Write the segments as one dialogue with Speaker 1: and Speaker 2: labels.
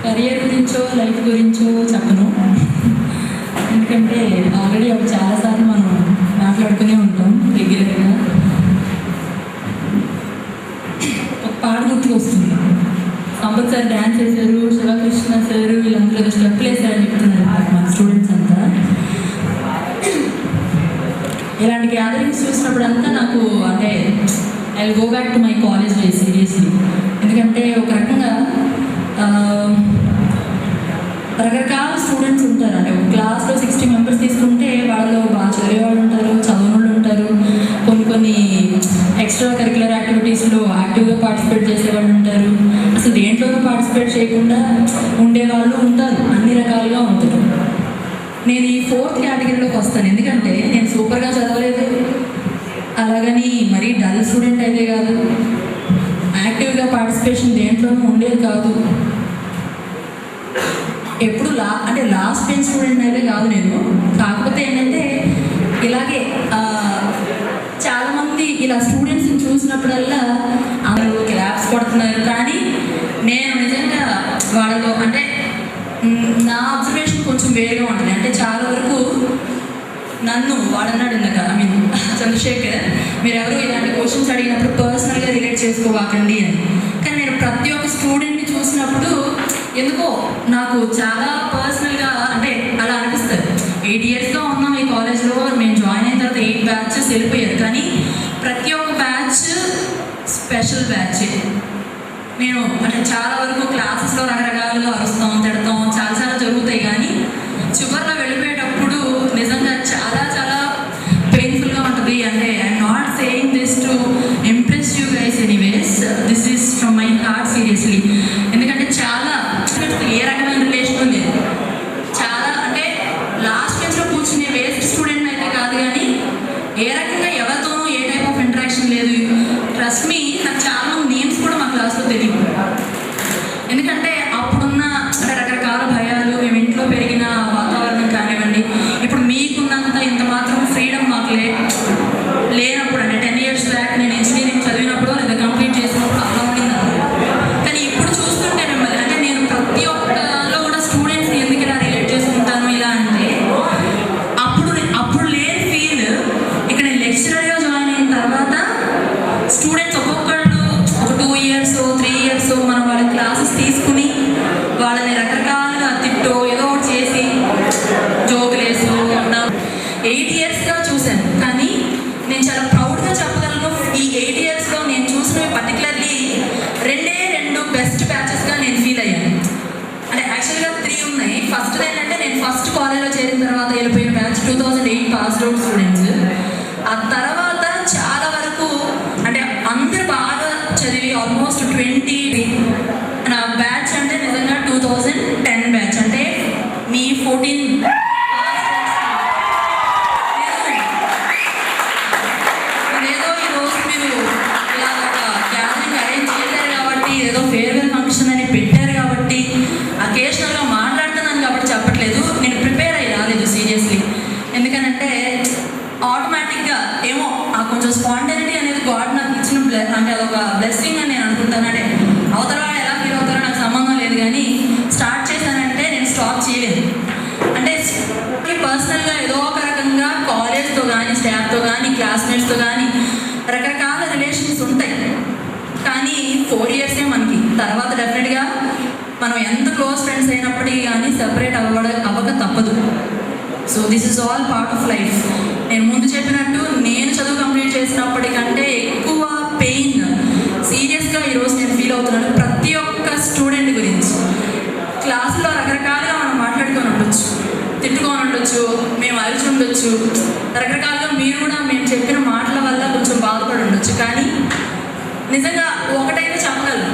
Speaker 1: Career గురించో life గురించో చెప్పను, ఎందుకంటే ఆల్రెడీ అవి చాలాసార్లు మనం మాట్లాడుతూనే ఉంటాం రెగ్యులర్గా. ఒక పాట గుర్తుకు వస్తుంది. సంపత్ సార్ డ్యాన్స్ వేశారు, శివకృష్ణ సార్ వీళ్ళందరూ స్టెప్పులు వేశారని చెప్తున్నారు మన స్టూడెంట్స్ అంతా. ఇలాంటి గ్యాదరింగ్స్ చూసినప్పుడంతా నాకు అంటే I will go back to my college days seriously. ఎందుకంటే ఒక రకంగా రకరకాల స్టూడెంట్స్ ఉంటారు. అంటే ఒక క్లాస్లో 60 మెంబర్స్ తీసుకుంటే వాళ్ళలో బాగా చదివే వాళ్ళు ఉంటారు, చదవని వాళ్ళు ఉంటారు, కొన్ని ఎక్స్ట్రా కరిక్యులర్ యాక్టివిటీస్లో యాక్టివ్గా పార్టిసిపేట్ చేసేవాళ్ళు ఉంటారు, అసలు దేంట్లోనూ పార్టిసిపేట్ చేయకుండా ఉండేవాళ్ళు ఉంటారు, అన్ని రకాలుగా ఉంటారు. నేను ఈ 4th కేటగిరీలోకి వస్తాను. ఎందుకంటే నేను సూపర్గా చదవలేదు, అలాగని మరీ డల్ స్టూడెంట్ అయితే కాదు, యాక్టివ్గా పార్టిసిపేషన్ దేంట్లోనూ ఉండేది కాదు. ఎప్పుడు అంటే లాస్ట్ బెంచ్ స్టూడెంట్ అయితే కాదు నేను. కాకపోతే ఏంటంటే ఇలాగే చాలామంది ఇలా స్టూడెంట్స్ని చూసినప్పుడల్లా అందరూ క్లాప్స్ కొడుతున్నారు, కానీ నేను నిజంగా వాళ్ళలో అంటే నా అబ్జర్వేషన్ కొంచెం వేరుగా ఉంటుంది. అంటే చాలా వరకు నన్ను వాడన్నాడు ఇందాక, ఐ మీన్ చంద్రశేఖర్, మీరు ఎవరు ఇలాంటి క్వశ్చన్స్ అడిగినప్పుడు పర్సనల్గా రిలేట్ చేసుకోవాకండి అని. కానీ నేను ప్రతి ఒక్క స్టూడెంట్ని చూసినప్పుడు ఎందుకో నాకు చాలా పర్సనల్గా అంటే అలా అనిపిస్తుంది. 8 ఇయర్స్గా ఉన్నాం ఈ కాలేజ్లో, మేము జాయిన్ అయిన తర్వాత 8 బ్యాచెస్ వెళ్ళిపోయారు, కానీ ప్రతి ఒక్క బ్యాచ్ స్పెషల్ బ్యాచ్. నేను అంటే చాలా వరకు క్లాసెస్లో రకరకాలుగా అరుస్తాం, తిడతాం, చాలా జరుగుతాయి, కానీ చివరిలో వెళ్ళిపోయేటప్పుడు నిజంగా చాలా పెయిన్ఫుల్గా ఉంటుంది. అంటే I'm not saying this to impress you guys anyways, this is from my heart seriously. ఎందుకంటే చాలా ఏ రకమైన రిలేషన్ లేదు. చాలా అంటే లాస్ట్ బెంచ్లో కూర్చునే వేస్ట్ స్టూడెంట్ అయితే కాదు, కానీ ఏ రకంగా ఎవరితోనూ ఏ టైప్ ఆఫ్ ఇంటరాక్షన్ లేదు. ట్రస్ట్ మీ, నాకు చాలా నేమ్స్ కూడా మా క్లాస్లో తెలియదు. ఎందుకంటే అప్పుడున్న అంటే రకరకాల భయాలు, మేము ఇంట్లో పెరిగిన వాతావరణం కానివ్వండి, ఇప్పుడు మీకున్నంత ఇంత మాత్రం ఫ్రీడమ్ మాకు లేనప్పుడు. అంటే 10 ఇయర్స్ బ్యాక్ నేను ఇంజనీరింగ్ చదివినప్పుడు లేదా కంప్లీట్ చేసినప్పుడు అలా ఉండింది. కానీ ఇప్పుడు చూస్తుంటే మిమ్మల్ని అంటే నేను ప్రతి ఒక్కలో కూడా స్టూడెంట్స్ని ఎందుకు ఇలా రిలేట్ చేసుకుంటాను ఇలా అంటే అప్పుడు లేని ఫీల్ ఇక్కడ నేను లెక్చరర్గా జాయిన్ అయిన తర్వాత స్టూడెంట్స్ ఒక్కొక్కళ్ళు ఒక 2 ఇయర్స్ 3 ఇయర్స్ మనం వాళ్ళ క్లాసెస్ తీసుకుని వాళ్ళని రకరకాలుగా తిట్టో ఏదో ఒకటి చేసి జోకులేసు 8 ఇయర్స్గా చూశాను. కానీ నేను చాలా ప్రౌడ్గా చెప్పగలను, ఈ 8 ఇయర్స్లో నేను చూసినవి పర్టికులర్లీ 2 బెస్ట్ బ్యాచెస్గా నేను ఫీల్ అయ్యాను. అంటే యాక్చువల్గా 3 ఉన్నాయి. ఫస్ట్ ఏంటంటే నేను ఫస్ట్ కాలేజ్లో చేరిన తర్వాత వెళ్ళిపోయిన బ్యాచ్ 2008 పాస్డ్ అవుట్ స్టూడెంట్స్. ఆ తర్వాత చాలా వరకు అంటే అందరు బాగా చదివి ఆల్మోస్ట్ 20 నా బ్యాచ్ అంటే నిజంగా 2010 బ్యాచ్. అంటే మీ 14 ఏదో ఈరోజు మీరు ఇలా ఒక గ్యాదరింగ్ అరేంజ్ చేశారు కాబట్టి, ఏదో ఫేర్వెల్ ఫంక్షన్ అని పెట్టారు కాబట్టి, అకేషనల్గా మాట్లాడుతున్నాను కాబట్టి చెప్పట్లేదు, నేను ప్రిపేర్ అయ్యి రాలేదు సీరియస్లీ. ఎందుకనంటే ఆటోమేటిక్గా ఏమో కొంచెం స్పాంటనిటీ అనేది గాడ్ నాకు ఇచ్చిన అంటే అదొక బ్లెస్సింగ్ అని నేను అనుకుంటాను. అంటే అవతల వాళ్ళు ఎలా ఫీల్ అవుతారో నాకు సంబంధం లేదు, కానీ స్టార్ట్ చేశానంటే నేను స్టాప్ చేయలేదు. అంటే పర్సనల్గా ఏదో ఒక రకంగా కాలేజ్తో కానీ, స్టాఫ్తో కానీ, క్లాస్మేట్స్తో కానీ రకరకాల రిలేషన్స్ ఉంటాయి. కానీ 4 ఇయర్సే మనకి. తర్వాత డెఫినెట్గా మనం ఎంత క్లోజ్ ఫ్రెండ్స్ అయినప్పటికీ కానీ సెపరేట్ అవ్వక తప్పదు. So this is all part of life. నేను ముందు చెప్పినట్టు నేను చదువు కంప్లీట్ చేసినప్పటికంటే ఎక్కువ పెయిన్ సీరియస్గా ఈరోజు నేను ఫీల్ అవుతున్నాను ప్రతి ఒక్క స్టూడెంట్ గురించి. క్లాసులో రకరకాలుగా మనం మాట్లాడుకొని ఉండొచ్చు, తిట్టుకొని ఉండొచ్చు, మేము అరిచి ఉండొచ్చు, రకరకాలుగా మీరు కూడా మేము చెప్పిన మాటల వల్ల కొంచెం బాధపడి ఉండొచ్చు. కానీ నిజంగా ఒకటైతే చెప్పగలను,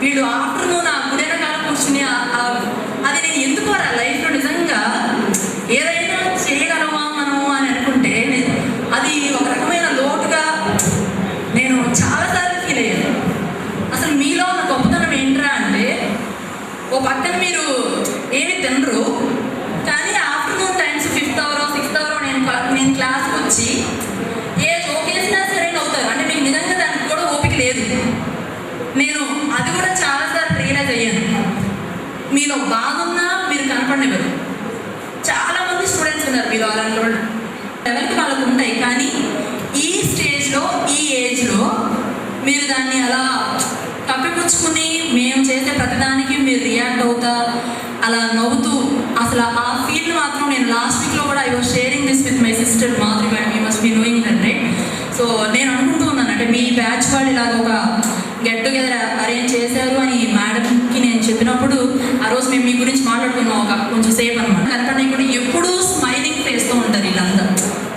Speaker 1: వీడు ఆఫ్టర్నూన్ ఆ గుడైన కాలం కూర్చుని అది నేను ఎందుకు ఆ లైఫ్లో నిజంగా ఏదైనా చేయగలమా మనము అని అనుకుంటే అది ఒక రకమైన లోటుగా నేను చాలాసార్లు ఫీల్ అయ్యాను. అసలు మీలో ఉన్న గొప్పతనం ఏంట్రా అంటే, ఓ పక్కన మీరు ఏమి తినరు, కానీ afternoon times 5th hour 6th hour నేను క్లాస్కి వచ్చి ఏ జోక్ వేసినా సరే నవ్వుతారు. అంటే మీకు నిజంగా దానికి కూడా ఓపిక లేదు. నేను అది కూడా చాలాసార్లు రియలైజ్ అయ్యాను. మీలో బాగున్నా మీరు కనపడినవారు. చాలామంది స్టూడెంట్స్ ఉన్నారు మీలో అలాంటి వాళ్ళు, లెవెల్కి వాళ్ళకు ఉంటాయి. కానీ ఈ స్టేజ్లో ఈ ఏజ్లో మీరు దాన్ని అలా కప్పిపుచ్చుకుని మేము చేసే ప్రతిదానికి మీరు రియాక్ట్ అవుతా అలా నవ్వుతూ అసలు ఆ ఫీల్ మాత్రం నేను లాస్ట్ వీక్లో కూడా I was sharing this with my sister Madhuri madam, you must be knowing that right. So నేను అనుకుంటూ ఉన్నాను, అంటే మీ బ్యాచ్ వాళ్ళు ఇలాగ ఒక గెట్ టుగెదర్ అరేంజ్ చేశారు అని మేడంకి నేను చెప్పినప్పుడు ఆ రోజు మేము మీ గురించి మాట్లాడుకున్నాం ఒక కొంచెం సేపు అనమాట. కనపడిన కూడా ఎప్పుడూ స్మైలింగ్ ఫేస్తో ఉంటారు వీళ్ళంతా.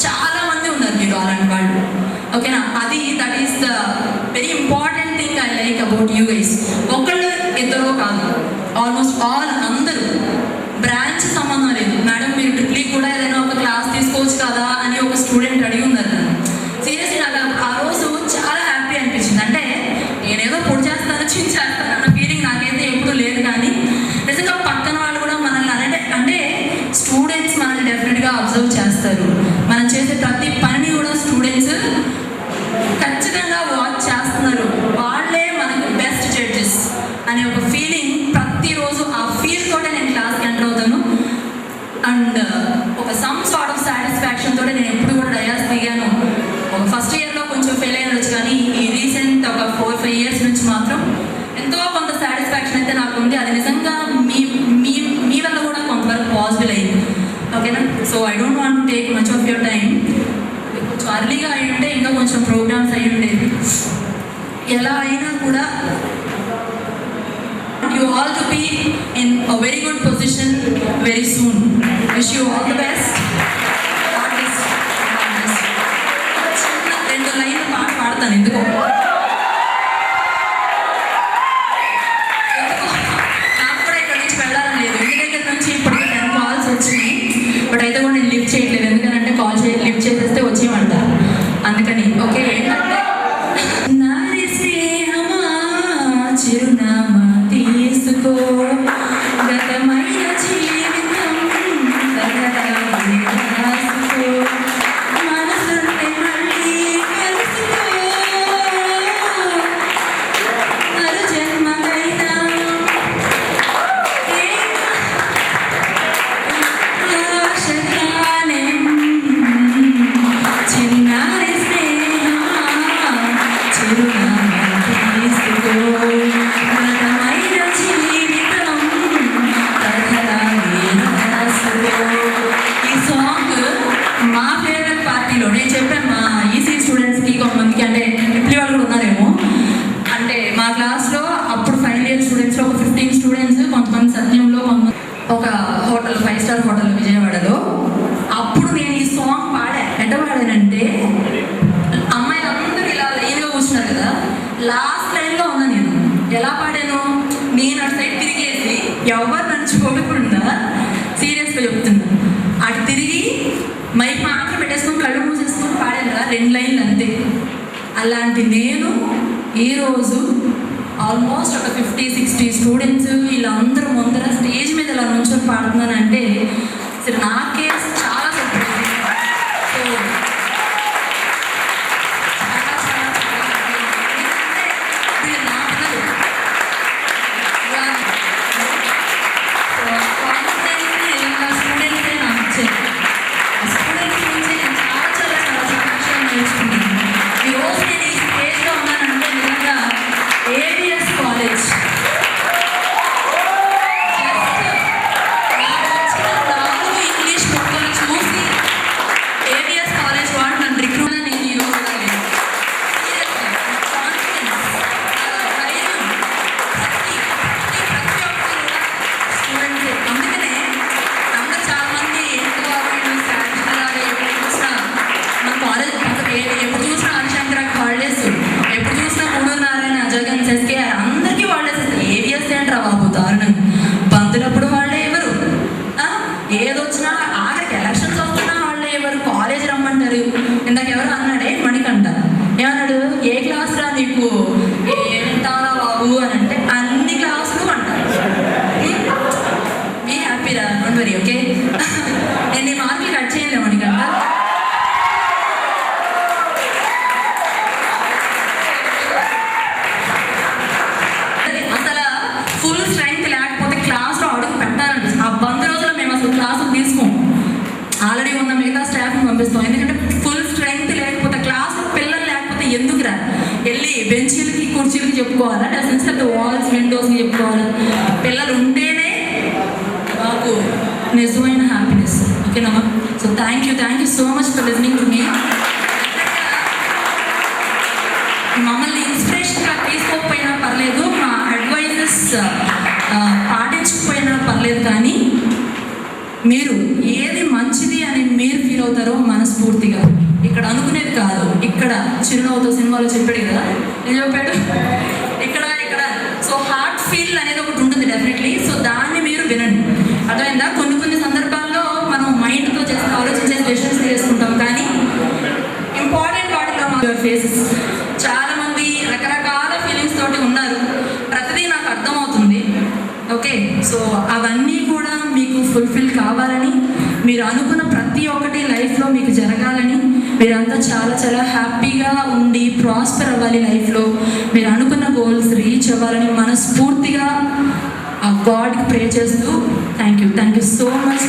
Speaker 1: చాలామంది ఉన్నారు మీరు అలాంటి వాళ్ళు, ఓకేనా. అది that is the very important thing I like about you guys. ఒకళ్ళు ఇద్దరు కాదు, ఆల్మోస్ట్ ఆల్ అందరూ. బ్రాంచ్ సంబంధం లేదు. మేడం మీరు ట్రిప్లీ కూడా ఏదైనా ఒక క్లాస్ తీసుకోవచ్చు కదా అని ఒక స్టూడెంట్ అడిగి ఉన్నారు నన్ను. సీరియస్లీ నాకు ఆ రోజు చాలా హ్యాపీ అనిపించింది. అంటే నేనేదో పొడి చేస్తాను చించేస్తాను అన్న ఫీలింగ్ నాకైతే ఎప్పుడూ లేదు. కానీ నిజంగా పక్కన వాళ్ళు కూడా మనల్ని అంటే స్టూడెంట్స్ మనల్ని డెఫినెట్గా అబ్జర్వ్ చేస్తారు. మనం చేసే ప్రతి పనిని కూడా స్టూడెంట్స్ ఖచ్చితంగా వాచ్ చేస్తున్నారు. వాళ్ళే మనకు బెస్ట్ జడ్జెస్ అనే ఒక ఫీలింగ్ ప్రతిరోజు ఆ ఫీల్ తోటే నేను క్లాస్కి ఎంటర్ అవుతాను. అండ్ ఒక సమ్ సార్ట్ ఆఫ్ సాటిస్ఫాక్షన్ తోటే నేను ఎప్పుడు కూడా డయాస్ దిగాను. ఒక ఫస్ట్ ఇయర్లో కొంచెం ఫెయిల్ అయినచ్చు, కానీ ఈ రీసెంట్ ఒక 4-5 years నుంచి మాత్రం ఎంతో కొంత సాటిస్ఫాక్షన్ అయితే నాకు ఉంది. అది నిజంగా మీ వల్ల కూడా కొంతవరకు పాసిబుల్ అయింది, ఓకేనా. So I don't want to take much of your time. కొంచెం అర్లీగా అయి ఉంటే ఇంకా కొంచెం ప్రోగ్రామ్స్ అయి ఉండేది. ఎలా అయినా కూడా you all to be in a very good position very soon. Wish you all the best. చిన్న 2 లైన్లు పాట పాడతాను. ఎందుకో నాకు కూడా ఇక్కడ నుంచి వెళ్ళాలని లేదు. ఇంటి దగ్గర నుంచి ఇప్పటికే 10 calls వచ్చినాయి. బట్ అయితే కూడా నేను లిఫ్ట్ చేయట్లేదు, ఎందుకంటే కాల్ లిఫ్ట్ చేసేస్తే వచ్చేయమంటారు. అందుకని ఓకే. ఏంటంటే నారి స్నేహమా చిరునామా తీసుకో, గతమైన జీవితం రాసుకో, మనసుంటే మళ్ళీ కలుసుకో, మరు జన్మకైనా ఆశగానే చిన్నారి స్నేహమా చిరునామా తీసుకో, గతమైన జీవితం కథలాగే రాసుకో. ఈ సాంగ్ మా ఫేవరెట్ పార్టీలో నేను చెప్పాను మా ఈసీ స్టూడెంట్స్కి, కొంతమందికి అంటే ట్రిప్లీ వాళ్ళు కూడా ఉన్నారేమో. అంటే మా క్లాస్లో అప్పుడు ఫైనల్ ఇయర్ స్టూడెంట్స్లో ఒక 15 స్టూడెంట్స్, కొంతమంది సత్యంలో, కొంతమంది ఒక హోటల్ 5 star హోటల్ విజయవాడలో. అప్పుడు నేను ఈ సాంగ్ ఎట్ట పాడానంటే అమ్మాయిలందరూ ఇలా లైన్గా కూర్చున్నారు కదా, లాస్ట్ లైన్లో ఉన్నా నేను. ఎలా పాడాను, నేను అటు సైడ్ తిరిగేసి ఎవరు నన్ను చూడకుండా సీరియస్గా చెప్తున్నా, అటు తిరిగి మైక్ మాత్రం పెట్టేసుకొని కళ్ళు మూసేసుకొని పాడాను కదా 2 లైన్లు అంతే. అలాంటి నేను ఈరోజు ఆల్మోస్ట్ ఒక 50-60 స్టూడెంట్స్ వీళ్ళందరూ ముందర స్టేజ్ మీద ఇలా నుంచొని పాడుతున్నానంటే అసలు నాకే చాలా సర్ప్రైజ్. సో ఇంగ్లీష్ స్టాఫ్ని పంపిస్తాం. ఎందుకంటే ఫుల్ స్ట్రెంగ్త్ లేకపోతే క్లాస్ పిల్లలు లేకపోతే ఎందుకు రా వెళ్ళి బెంచీలకి కుర్చీలకి చెప్పుకోవాలా, డజన్స్ ఆఫ్ ద వాల్స్ విండోస్కి చెప్పుకోవాలా. పిల్లలు ఉంటేనే మాకు నిజమైన హ్యాపీనెస్. ఓకేనమ్మా? So thank you so much for listening to me. మమ్మల్ని ఇన్స్పిరేషన్గా తీసుకోకపోయినా పర్లేదు, మా అడ్వైజెస్ పాటించకపోయినా పర్లేదు, కానీ మీరు ఏది మంచిది అని మీరు ఫీల్ అవుతారో మనస్ఫూర్తిగా, ఇక్కడ అనుకునేది కాదు, ఇక్కడ చిరునవ్వుతో సినిమాలో చెప్పాడు కదా, నేను చెప్పాడు ఇక్కడ సో హార్ట్ ఫీల్ అనేది ఒకటి ఉంటుంది డెఫినెట్లీ. సో దాన్ని మీరు వినండి, అర్థమైందా? కొన్ని సందర్భాల్లో మనం మైండ్తో చేసి ఆలోచించే డెసిషన్స్ చేసుకుంటాం, కానీ ఇంపార్టెంట్ వాటిలో యువర్ ఫేసెస్. చాలామంది రకరకాల ఫీలింగ్స్ తోటి ఉన్నారు, ప్రతిదీ నాకు అర్థమవుతుంది. ఓకే, సో అవన్నీ కూడా మీకు ఫుల్ఫిల్ కావాలని, మీరు అనుకున్న ప్రతి ఒక్కటి లైఫ్లో మీకు జరగాలని, మీరంతా చాలా హ్యాపీగా ఉండి ప్రాస్పర్ అవ్వాలి లైఫ్లో, మీరు అనుకున్న గోల్స్ రీచ్ అవ్వాలని మనస్ఫూర్తిగా ఆ గాడ్కి ప్రే చేస్తూ థ్యాంక్ యూ సో మచ్.